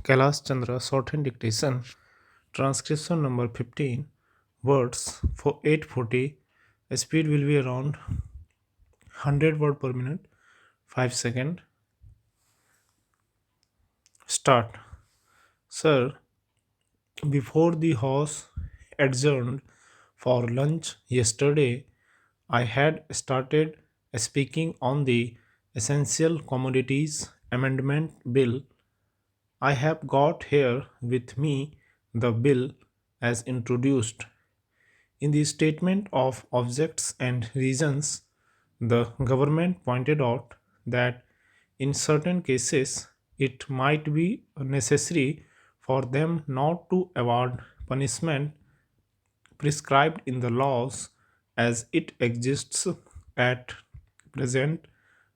Kailash Chandra, Shorthand dictation, transcription number 15, words for 840. Speed will be around 100 word per minute, 5 second. Start. Sir, before the house adjourned for lunch yesterday, I had started speaking on the Essential Commodities Amendment Bill. I have got here with me the bill as introduced. In the statement of objects and reasons, the government pointed out that in certain cases it might be necessary for them not to award punishment prescribed in the laws as it exists at present,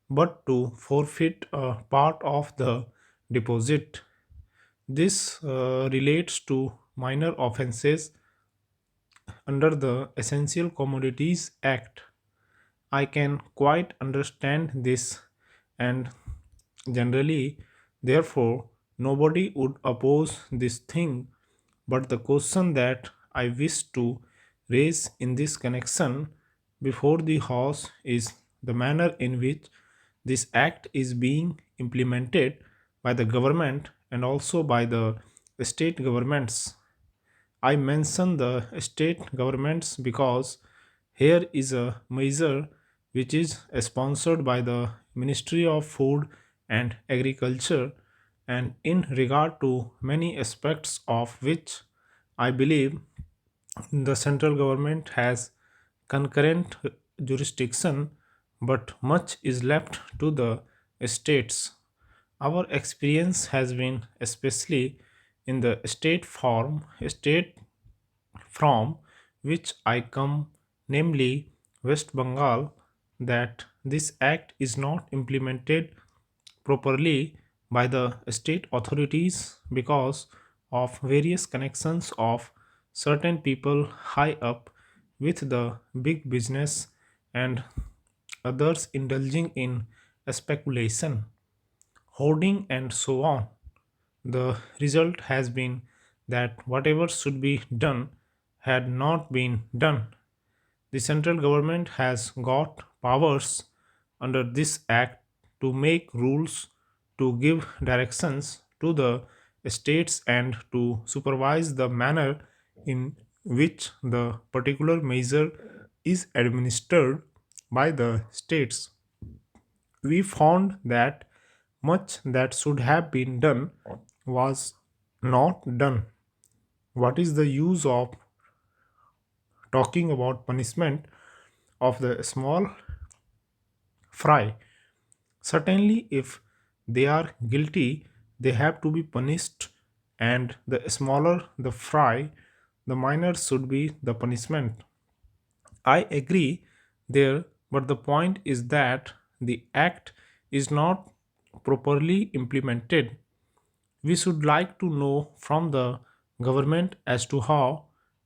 but to forfeit a part of the deposit. This relates to minor offences under the Essential Commodities Act. I can quite understand this, and generally, therefore, nobody would oppose this thing. But the question that I wish to raise in this connection before the House is the manner in which this act is being implemented by the government and also by the state governments. I mention the state governments because here is a measure which is sponsored by the Ministry of Food and Agriculture, and in regard to many aspects of which I believe the central government has concurrent jurisdiction, but much is left to the states. Our experience has been, especially in the state from which I come, namely West Bengal, that this act is not implemented properly by the state authorities because of various connections of certain people high up with the big business and others indulging in speculation, hoarding, and so on. The result has been that whatever should be done had not been done. The central government has got powers under this act to make rules, to give directions to the states, and to supervise the manner in which the particular measure is administered by the states. We found that much that should have been done was not done. What is the use of talking about punishment of the small fry? Certainly, if they are guilty, they have to be punished, and the smaller the fry, the minor should be the punishment. I agree there, but the point is that the act is not properly implemented. We should like to know from the government as to how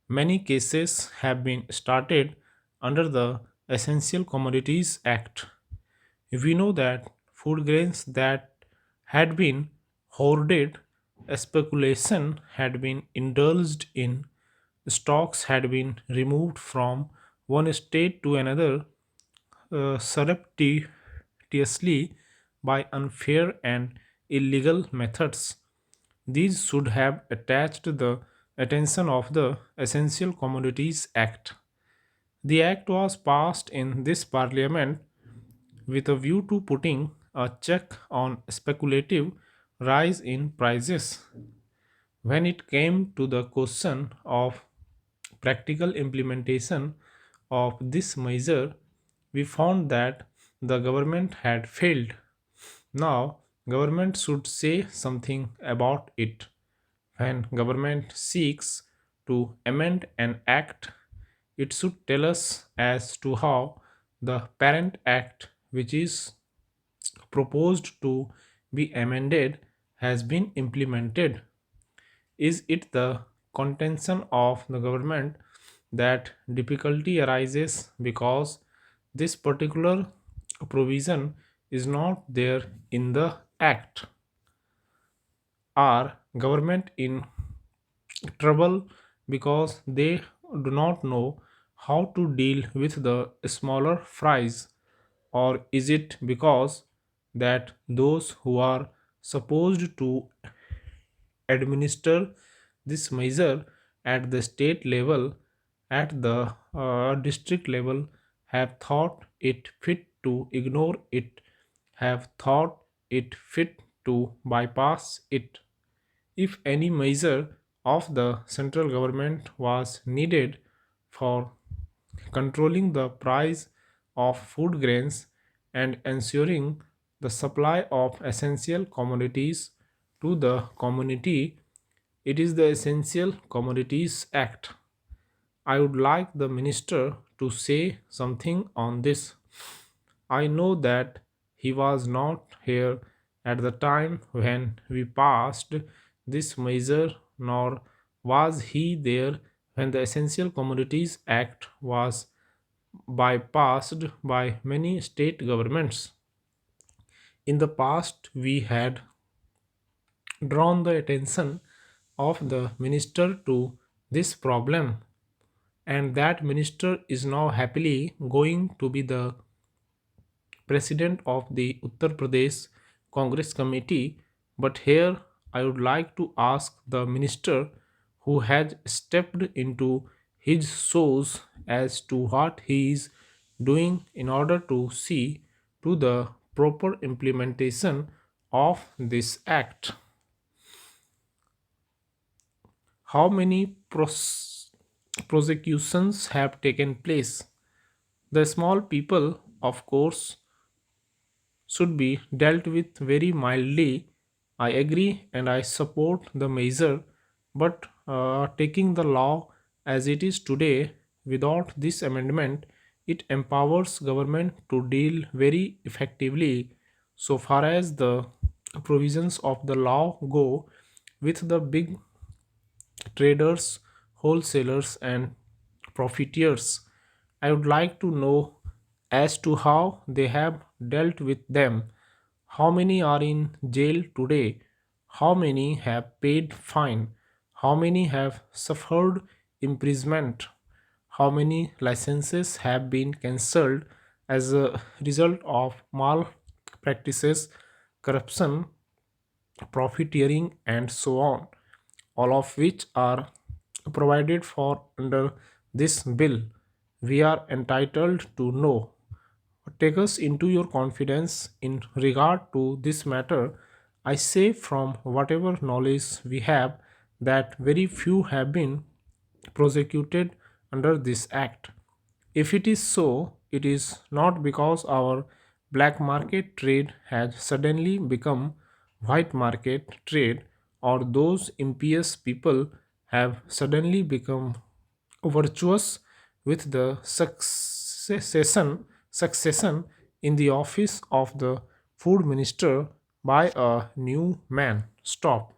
many cases have been started under the Essential Commodities Act. We know that food grains that had been hoarded, speculation had been indulged in, stocks had been removed from one state to another surreptitiously by unfair and illegal methods. These should have attached the attention of the Essential Commodities Act. The act was passed in this parliament with a view to putting a check on speculative rise in prices. When it came to the question of practical implementation of this measure, we found that the government had failed. Now, government should say something about it. When government seeks to amend an act, it should tell us as to how the parent act, which is proposed to be amended, has been implemented. Is it the contention of the government that difficulty arises because this particular provision is not there in the act? are government in trouble because they do not know how to deal with the smaller fries, or is it because that those who are supposed to administer this measure at the state level, at the district level, have thought it fit to ignore it, have thought it fit to bypass it? If any measure of the central government was needed for controlling the price of food grains and ensuring the supply of essential commodities to the community, it is the Essential Commodities Act. I would like the minister to say something on this. I know that he was not here at the time when we passed this measure, nor was he there when the Essential Commodities Act was bypassed by many state governments. In the past, we had drawn the attention of the minister to this problem, and that minister is now happily going to be the president of the Uttar Pradesh Congress committee. But here I would like to ask the minister who has stepped into his shoes as to what he is doing in order to see to the proper implementation of this act. How many prosecutions have taken place? The small people, of course, should be dealt with very mildly. I agree and I support the measure, but taking the law as it is today without this amendment, it empowers government to deal very effectively so far as the provisions of the law go with the big traders, wholesalers, and profiteers. I would like to know as to how they have dealt with them. How many are in jail today? How many have paid fine? How many have suffered imprisonment? How many licenses have been cancelled as a result of malpractices, corruption, profiteering, and so on, all of which are provided for under this bill. We are entitled to know. Take us into your confidence in regard to this matter. I say from whatever knowledge we have that very few have been prosecuted under this act. If it is so, it is not because our black market trade has suddenly become white market trade, or those impious people have suddenly become virtuous with the succession in the office of the food minister by a new man. Stop.